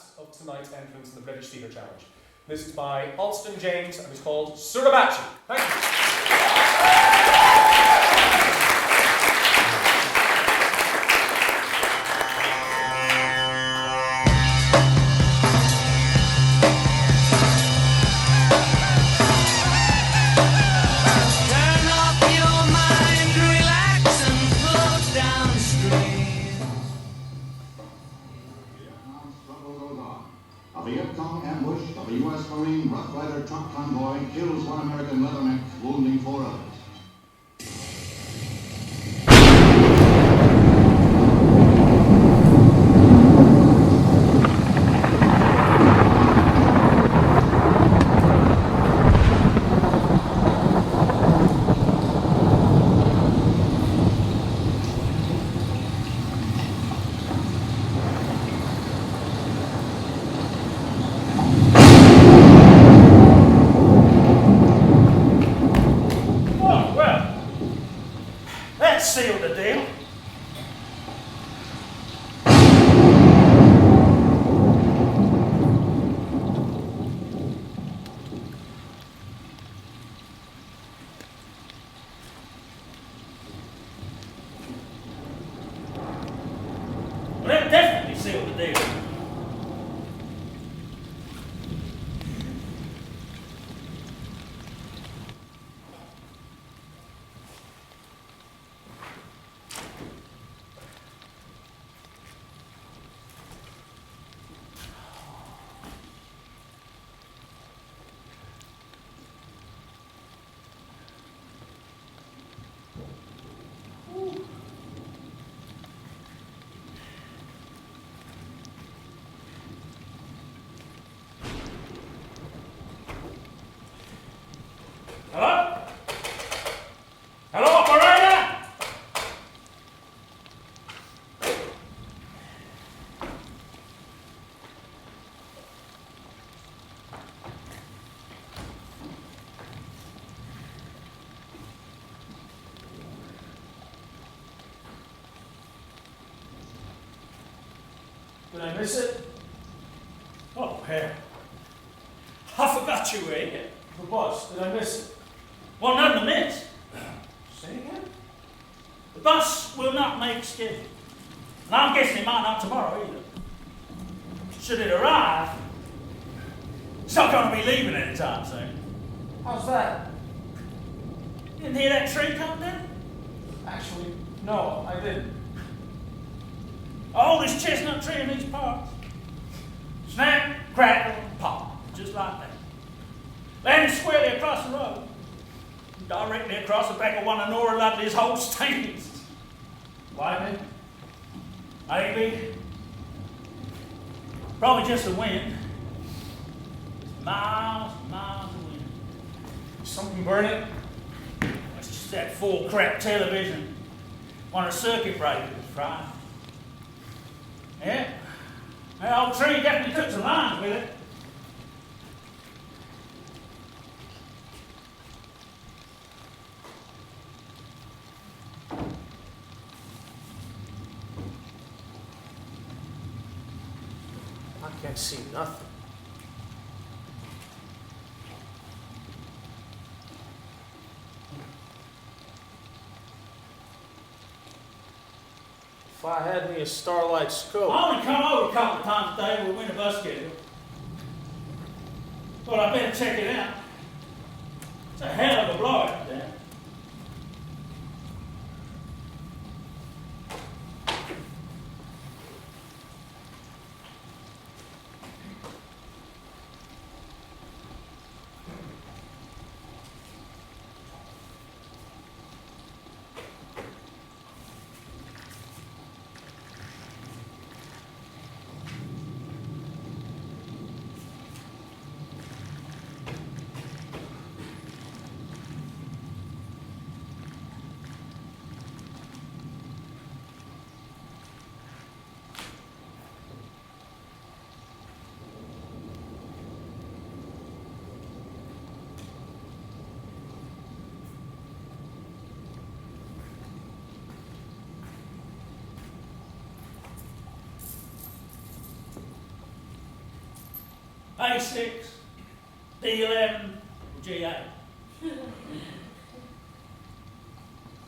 last of tonight's entrants in the British Theatre Challenge. This is by Allston James and it's called Suribachi. Thank you. A Vietcong ambush of a U.S. Marine Rough Rider truck convoy kills one American leatherneck, wounding 4 others. Sealed the deal. Well, that definitely sealed the deal. Hello? Hello, operator? Did I miss it? Oh, hell. I forgot you were here. The bus, did I miss it? Well, none to miss. Say again? The bus will not make schedule. And I'm guessing it might not tomorrow either. Should it arrive, it's not going to be leaving anytime soon. How's that? You didn't hear that tree come down? Actually, no, I didn't. Oh, this chestnut tree in these parts. Snap, crackle, pop. Just like that. Landed squarely across the road. Directly across the back of one of Nora Ludley's Holsteins. Lightning? Maybe. Probably just the wind. Miles and miles of wind. Something burning? It's just that full crap television. One of the circuit breakers was fried. Yeah. That old tree definitely took some lines with it. I can't see nothing. If I had me a starlight scope. I only come over a couple of times a day with winter bus schedule. But I better check it out. It's a hell of a blowout there. A6, D11, or G8.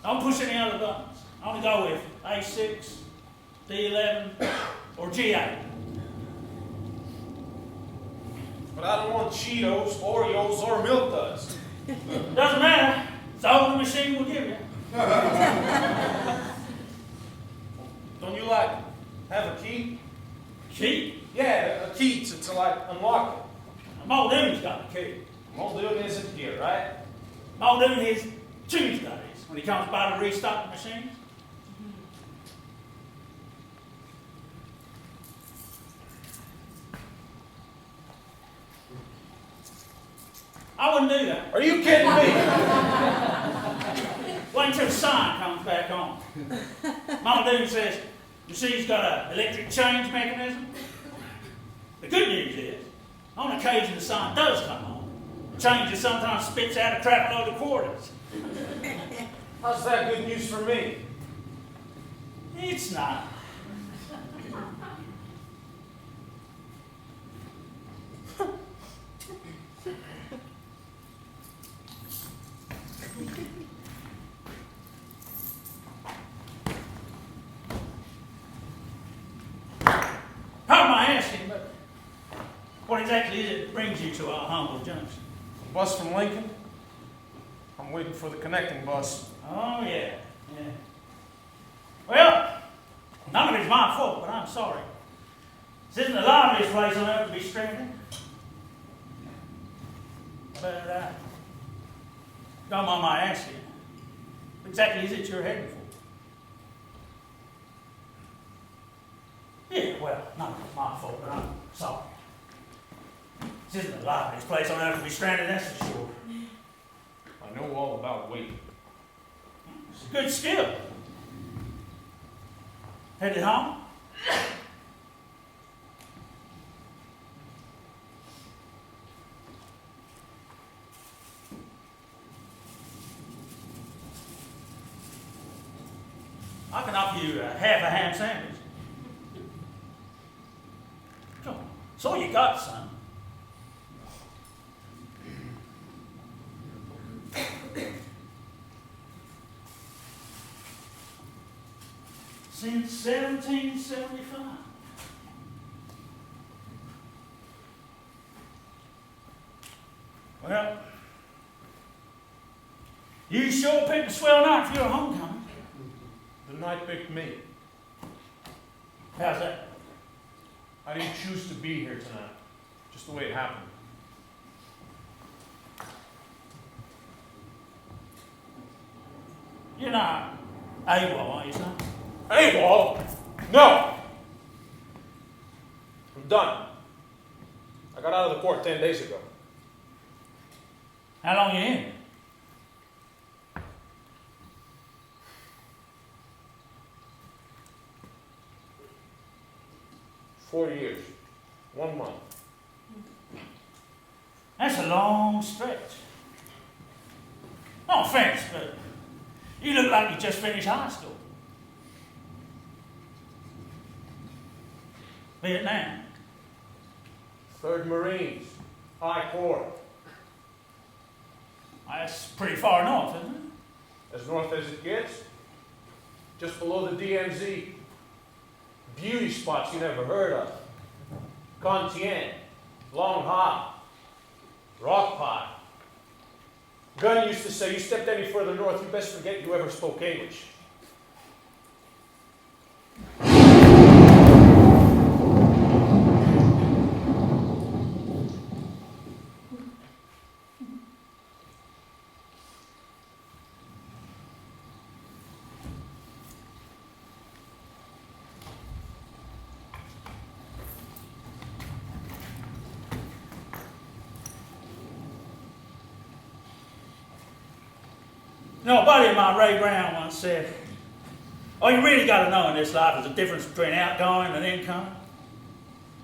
Don't push any other buttons. Only go with A6, D11, or G8. But I don't want Cheetos, Oreos, or Milk Duds. Doesn't matter. It's all the machine will give you. Don't you like have a key? Key? Yeah, a key to like unlock it. Muldoon's got the key. Muldoon isn't here, right? Muldoon is Tuesdays when he comes by to restock the machines. I wouldn't do that. Are you kidding me? Wait until the sign comes back on. Muldoon says the machine's got an electric change mechanism. The good news is, on occasion the sign does come on. The changer sometimes spits out a crap load of quarters. How's that good news for me? It's not. Pardon my asking, but what exactly is it that brings you to our humble junction? Bus from Lincoln? I'm waiting for the connecting bus. Oh, yeah. Well, none of it's my fault, but I'm sorry. This isn't the liveliest place on earth to be stranded. But, don't mind my asking, what exactly is it you're heading for? Yeah, well, none of it's my fault, but I'm sorry. This isn't the liveliest place on earth to be stranded, that's for sure. I know all about waiting. It's a good skill. Headed home? I can offer you half a ham sandwich. Come on. That's all you got, son. Since 1775. Well, you sure picked a swell night for your homecoming. The night picked me. How's that? I didn't choose to be here tonight. Just the way it happened. You're not AWOL, are you, son? AWOL? No! I'm done. I got out of the court 10 days ago. How long you in? Four years. 1 month. That's a long stretch. No offense, but you look like you just finished high school. Vietnam. 3rd Marines. High Corps. That's pretty far north, isn't it? As north as it gets. Just below the DMZ. Beauty spots you never heard of. Contien. Long Hop. Rock Pot. Gunn used to say, you stepped any further north, you best forget you ever spoke English. You know, a buddy of mine, Ray Brown, once said, all you really got to know in this life is the difference between outgoing and incoming.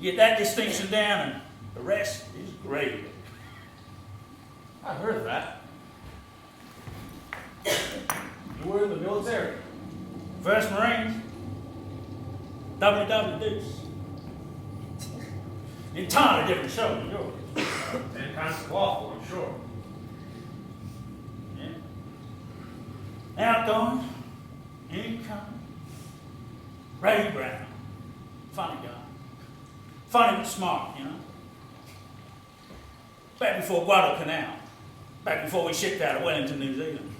You get that distinction down and the rest is gravy. I heard of that. You were in the military. 1st Marines, WW Deuce. Entirely different show than yours. 10 kinds of awful, I'm sure. Yeah. Outgoing, incoming. Ray Brown. Funny guy. Funny but smart, you know. Back before Guadalcanal. Back before we shipped out of Wellington, New Zealand.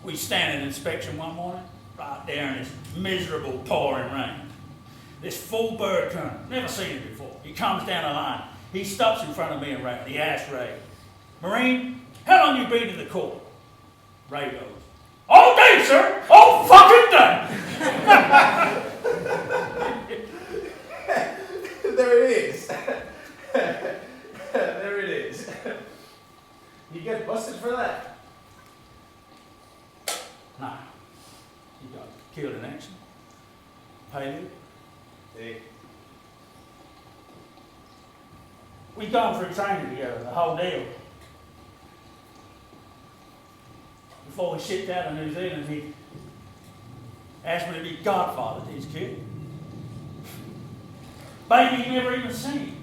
We stand in inspection one morning, right there in this miserable pouring rain. This full bird current, never seen it before. He comes down the line. He stops in front of me and Ray. He asks Ray, Marine, how long you been in the Corps? Ray goes, all day, sir! All fucking day! There it is. There it is. You get busted for that? Nah. He got killed in action. Paid. Hey. We gone through training together, the whole deal. Before we shipped out of New Zealand, he asked me to be godfather to his kid. Baby he never even seen.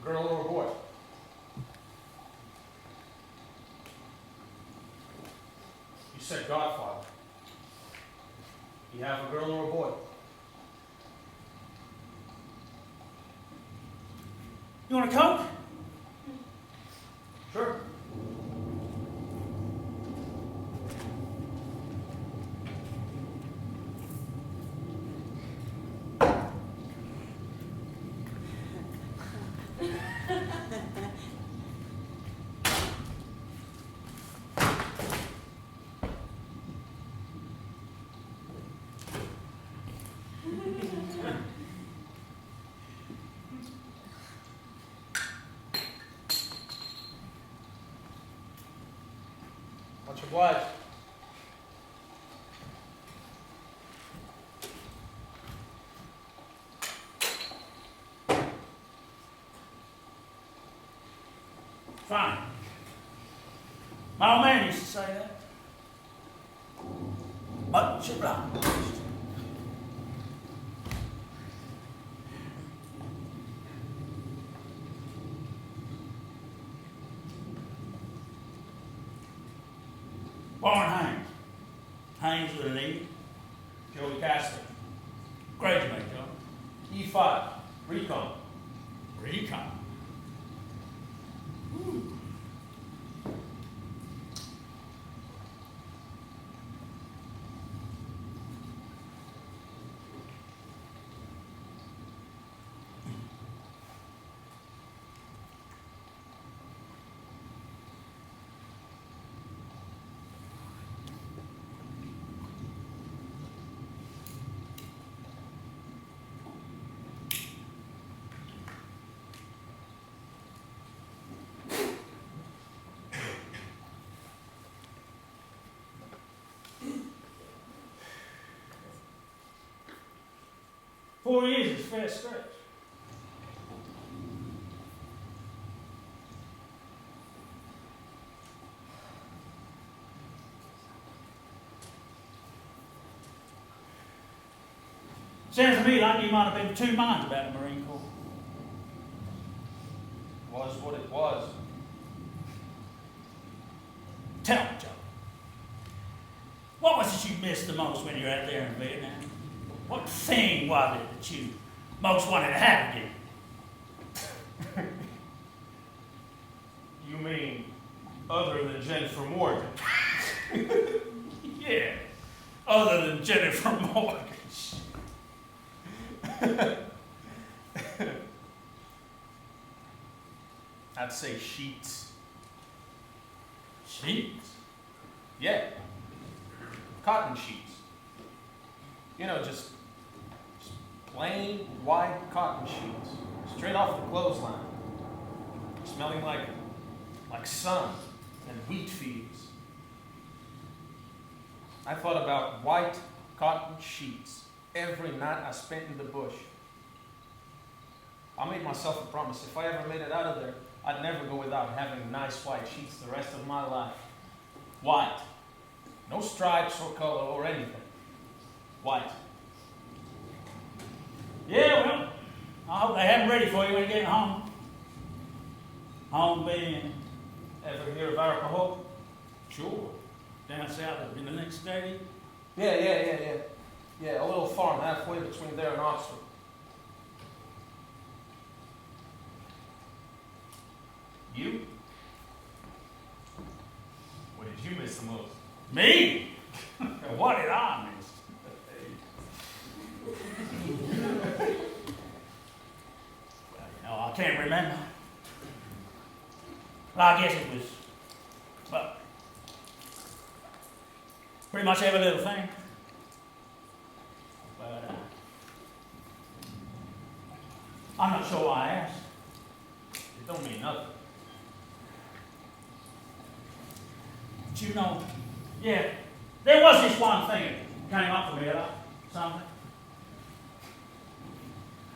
A girl or a boy? You said godfather. You have a girl or a boy? You want a Coke? Sure. Much obliged. Fine. My old man used to say that. Much obliged. Born Haynes. Haynes with an E. Joey Castor. Graduate, Joe. E5. Recon. Recon. Four years is a fair stretch. Sounds to me like you might have been of two minds about the Marine Corps. Was what it was. Tell me, Joe. What was it you missed the most when you were out there in Vietnam? What thing was it that you most wanted to have again? You mean other than Jennifer Morgan? Yeah, other than Jennifer Morgan. I'd say sheets. Sheets? Yeah. Cotton sheets. You know, just plain white cotton sheets. Straight off the clothesline. Smelling like sun and wheat fields. I thought about white cotton sheets every night I spent in the bush. I made myself a promise. If I ever made it out of there, I'd never go without having nice white sheets the rest of my life. White. No stripes or color or anything. White. Yeah, well, I hope they have them ready for you when you get home. Home being Ever hear of Arapahoe? sure down south in the next state. Yeah. Yeah, a little farm halfway between there and Oxford. You? What did you miss the most? Me? What did I miss? Well, I can't remember. Well, I guess it was, well, pretty much every little thing. But I'm not sure why I asked. It don't mean nothing. But you know, yeah, there was this one thing that came up for me about something.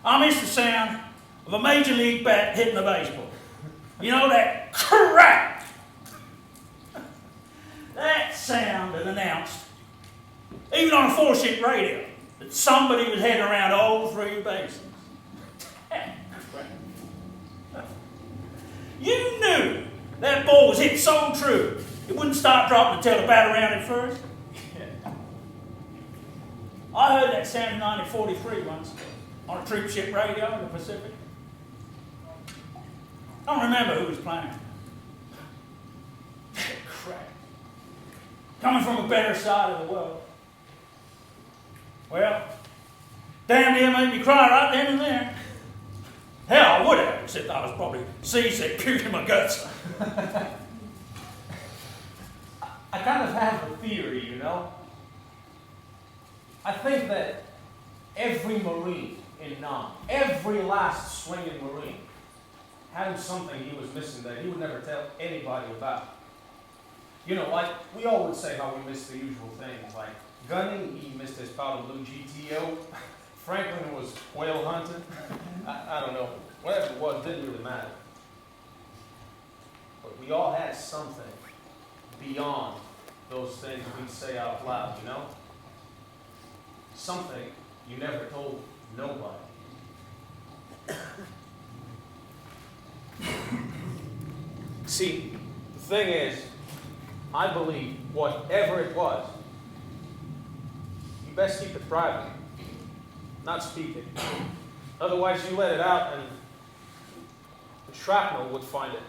I missed the sound of a major league bat hitting the baseball. You know, that crack! That sound that announced, even on a 4-ship radio, that somebody was heading around all 3 bases. You knew that ball was hit so true, it wouldn't start dropping until the batter rounded first. I heard that sound in 1943 once on a troop ship radio in the Pacific. I don't remember who was playing. Crap. Coming from a better side of the world. Well, damn near made me cry right then and there. Hell, I would have, except I was probably seasick, puking my guts. I kind of have a theory, you know. I think that every Marine in Nam, every last swinging Marine, had something he was missing that he would never tell anybody about. You know, like, we all would say how we missed the usual things, like Gunny, he missed his powder blue GTO, Franklin was whale hunting, I don't know, whatever it was, didn't really matter. But we all had something beyond those things we'd say out loud, you know? Something you never told nobody. See, the thing is, I believe whatever it was, you best keep it private, not speak it. Otherwise you let it out and the shrapnel would find it.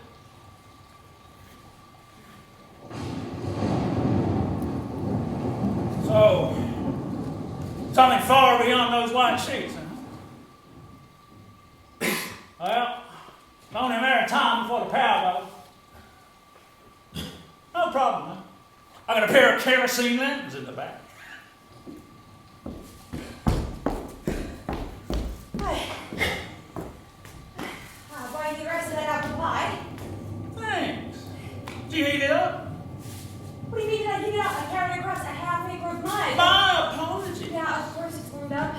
So, something far beyond those white sheets, huh? Well, it's only a matter of time before the power goes. No problem, huh? I got a pair of kerosene lanterns in the back. Why the rest of that apple pie? Thanks. Did you heat it up? What do you mean did I heat it up? I carried it across a half acre of mud. My apologies. Yeah, of course it's warmed up.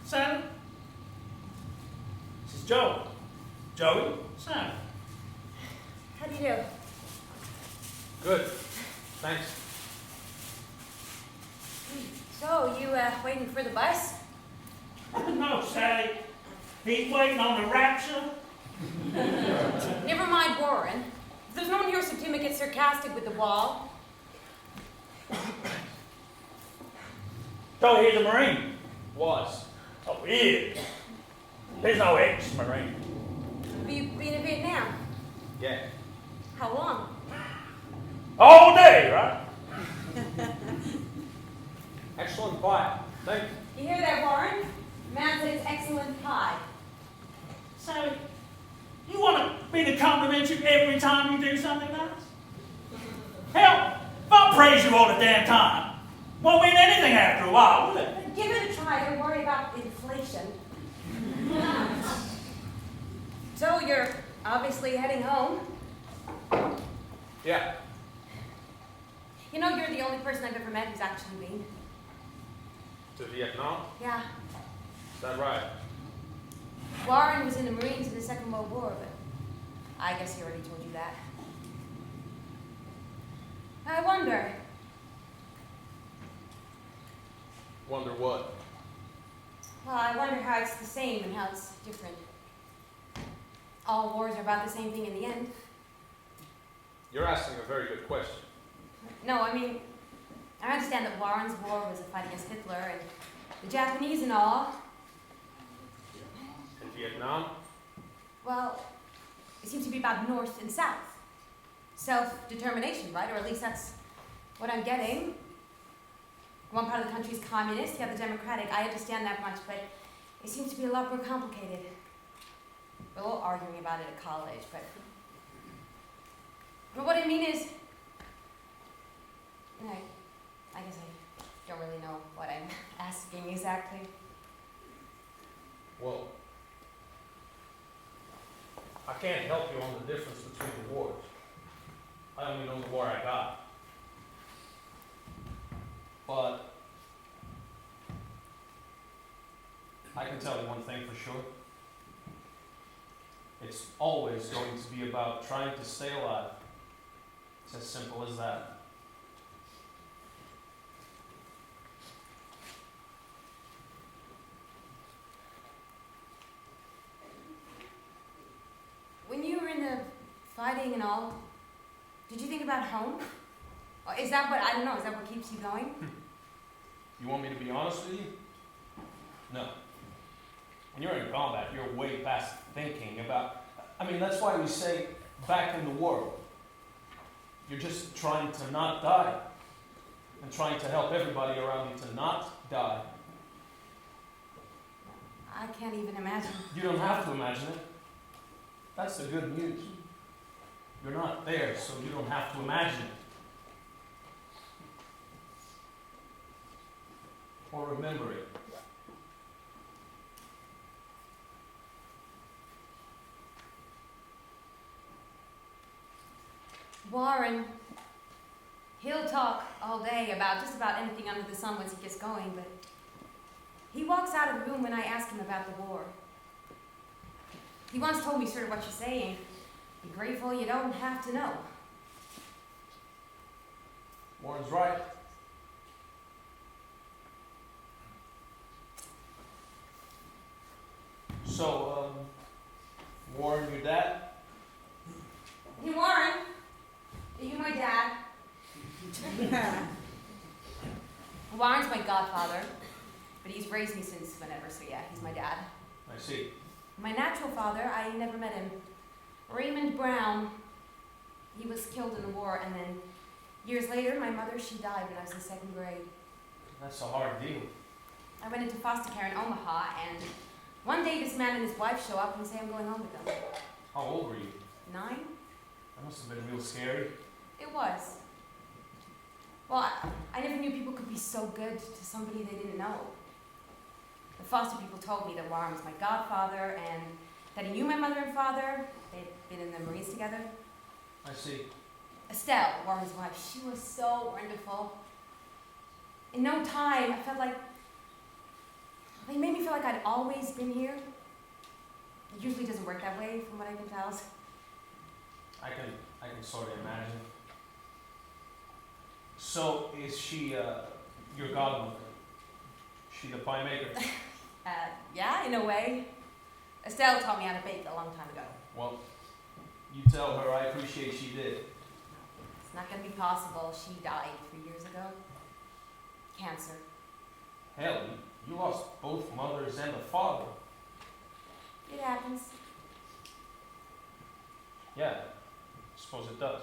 Sally? This is Joe. Joey? Sally. How do you do? Good, thanks. So, you waiting for the bus? No, Sally. He's waiting on the rapture. Never mind Warren. If there's no one here to get sarcastic with the wall. Joey, he's a Marine. Was. Oh, he is. There's no ex-Marine. Have you been in Vietnam? Yeah. How long? All day, right? Excellent pie. Thank you. You hear that, Warren? Man says excellent pie. Sally, you want me to compliment you every time you do something nice? Hell, if I praise you all the damn time, won't mean anything after a while, will it? Give it a try. Don't worry about inflation. So, you're Obviously heading home. Yeah. You know, you're the only person I've ever met who's actually been. To Vietnam? Yeah. Is that right? Warren was in the Marines in the Second World War, but I guess he already told you that. I wonder. Wonder what? Well, I wonder how it's the same and how it's different. All wars are about the same thing in the end. You're asking a very good question. No, I mean, I understand that Warren's war was a fight against Hitler and the Japanese and all. In Vietnam? Well, it seems to be about North and South. Self-determination, right? Or at least that's what I'm getting. One part of the country is communist, the other democratic. I understand that much, but it seems to be a lot more complicated. We're all arguing about it at college, but what I mean is, I guess I don't really know what I'm asking exactly. Well, I can't help you on the difference between the wars. I only know the war I got. But I can tell you one thing for sure. It's always going to be about trying to stay alive. It's as simple as that. When you were in the fighting and all, did you think about home? Or is that what, I don't know, is that what keeps you going? You want me to be honest with you? No. When you're in combat, you're way past thinking about, that's why we say back in the world. You're just trying to not die. And trying to help everybody around you to not die. I can't even imagine. You don't have to imagine it. That's the good news. You're not there, so you don't have to imagine it. Or remember it. Warren, he'll talk all day about just about anything under the sun once he gets going, but he walks out of the room when I ask him about the war. He once told me sort of what you're saying. Be grateful you don't have to know. Warren's right. So, Warren, your dad? Hey, Warren, are you my dad? Warren's my godfather, but he's raised me since whenever, so yeah, he's my dad. I see. My natural father, I never met him. Raymond Brown, he was killed in the war, and then years later, my mother, she died when I was in second grade. That's a hard deal. I went into foster care in Omaha, and one day this man and his wife show up and say I'm going home with them. How old were you? 9? That must have been real scary. It was. Well, I never knew people could be so good to somebody they didn't know. The foster people told me that Warren was my godfather and that he knew my mother and father. They'd been in the Marines together. I see. Estelle, Warren's wife, she was so wonderful. In no time, I felt like, they made me feel like I'd always been here. It usually doesn't work that way, from what I can tell. I can sort of imagine. So, is she your godmother? She the pie maker? Yeah, in a way. Estelle taught me how to bake a long time ago. Well, you tell her I appreciate she did. It's not going to be possible. She died 3 years ago. Cancer. Hell, you lost both mothers and a father. It happens. Yeah, I suppose it does.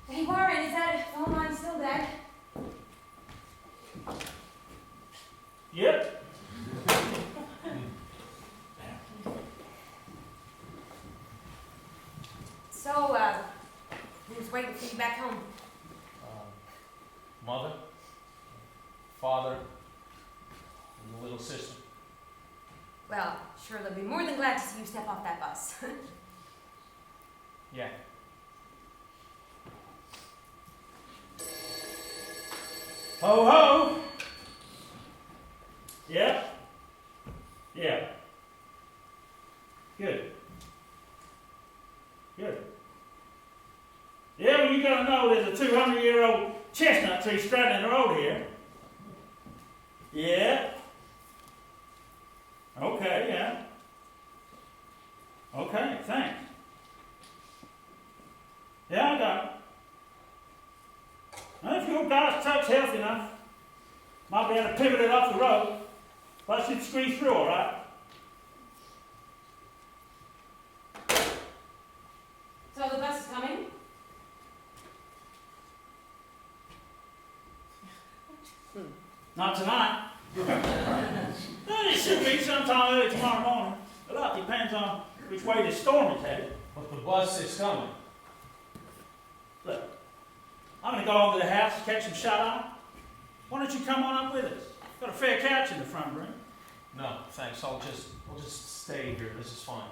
Hey, Warren, is that phone line still dead? Yep. So, who's waiting for you back home? Mother, father, and the little sister. Well, sure, they'll be more than glad to see you step off that bus. Yeah. Ho ho! Yeah? Yeah. Good. Good. Yeah, well, you gotta know there's a 200-year-old chestnut tree straddling the road here. Yeah. Okay, yeah. Okay, thanks. Yeah, I got it. Now, if your guy's truck's healthy enough, might be able to pivot it off the road. But I should squeeze through, all right? So the bus is coming? Not tonight. Well, it should be sometime early tomorrow morning. A lot depends on which way the storm is headed. But the bus is coming. Look, I'm going to go over to the house and catch some shut-eye. Why don't you come on up with us? Got a fair couch in the front room. No, thanks. I'll just stay here. This is fine.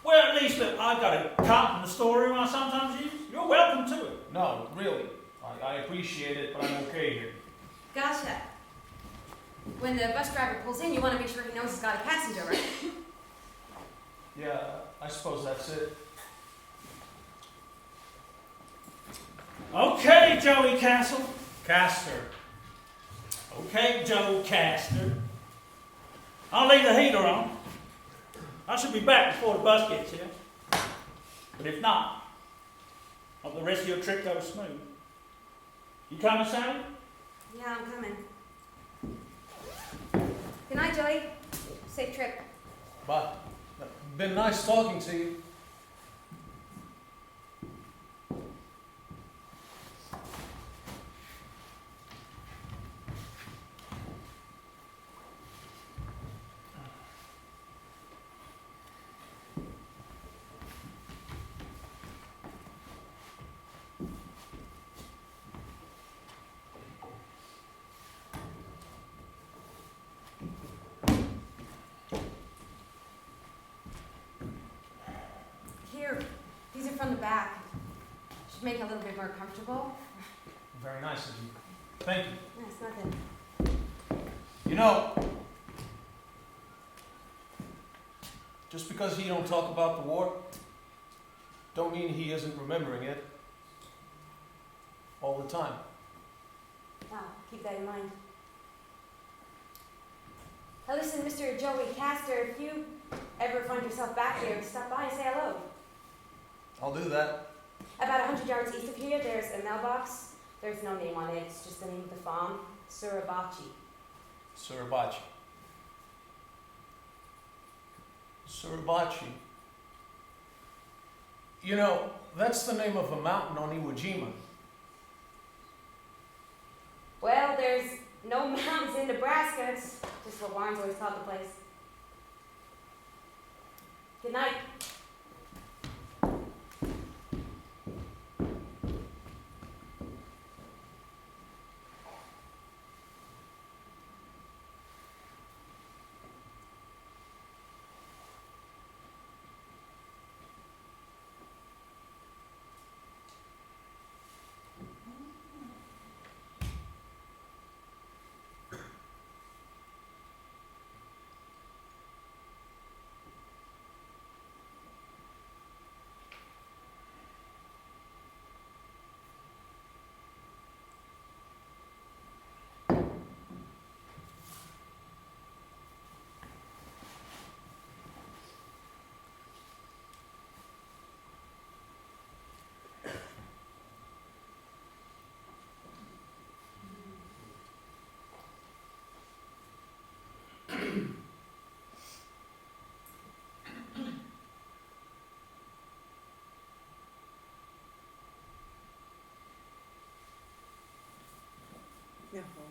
Well, at least look, I've got a cot in the storeroom I sometimes use. You're welcome to it. No, really. I appreciate it, but I'm okay here. Gotcha. When the bus driver pulls in, you want to make sure he knows he's got a passenger, right? Yeah, I suppose that's it. Okay, Joey Castle. Castor. Okay, Joe Castor. I'll leave the heater on. I should be back before the bus gets here. But if not, hope the rest of your trip goes smooth. You coming, Sally? Yeah, I'm coming. Good night, Joey. Safe trip. Bye. Been nice talking to you. Here, these are from the back. Should make it a little bit more comfortable. Very nice of you. Thank you. That's nothing. You know, just because he don't talk about the war, don't mean he isn't remembering it all the time. Wow, keep that in mind. Now listen, Mr. Joey Castor, if you ever find yourself back here, stop by and say hello. I'll do that. About 100 yards east of here, there's a mailbox. There's no name on it, it's just the name of the farm, Suribachi. Suribachi. Suribachi. You know, that's the name of a mountain on Iwo Jima. Well, there's no mountains in Nebraska. It's just what Warren's always called the place. Good night. Jaha.